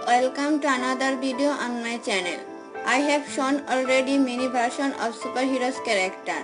welcome to another video on my channel. I have shown already many versions of superheroes character.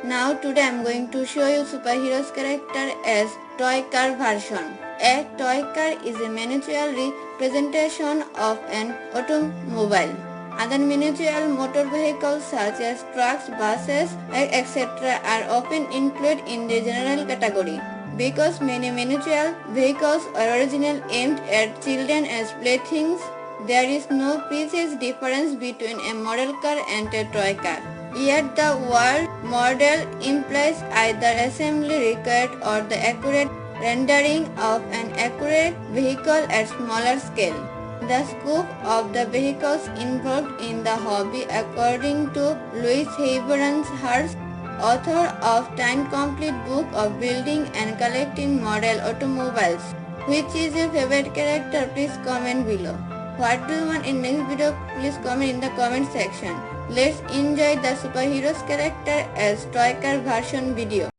Now today I am going to show you superheroes character as toy car version. A toy car is a miniature representation of an automobile. Other miniature motor vehicles such as trucks, buses, etc. are often included in the general category. Because many miniature vehicles are originally aimed at children as playthings, there is no precise difference between a model car and a toy car. Yet the word model implies either assembly required or the accurate rendering of an accurate vehicle at smaller scale. The scope of the vehicles involved in the hobby, according to Louis Herbernhurst, author of Time Complete Book of Building and Collecting Model Automobiles. Which is your favorite character? Please comment below. What do you want in next video? Please comment in the comment section. Let's enjoy the superheroes character as toy car version video.